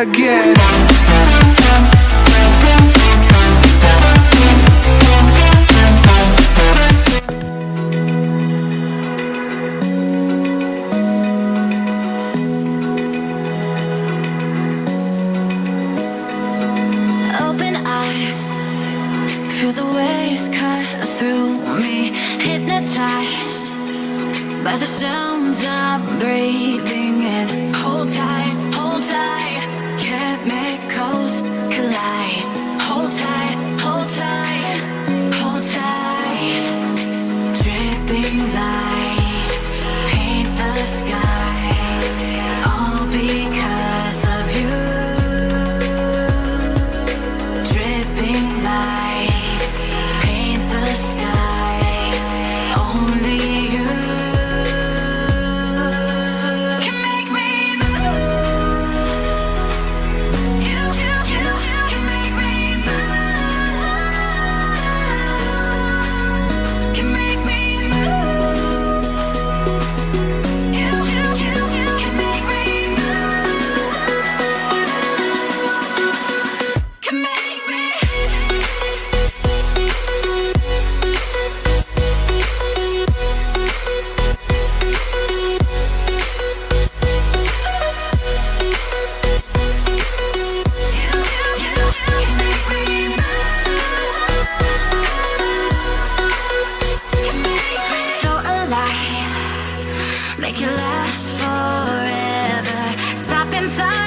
again. Open eye, feel the waves cut through me, hypnotized by the sounds I'm breathing in. Hold tight, chemicals collide. Hold tight, hold tight, hold tight. Dripping lights paint the skies, all because of you. Dripping lights paint the skies, only you can make me move. You can make me move. Can make me move. You can make me move. Can make me. So alive, make it last forever. Stop in time.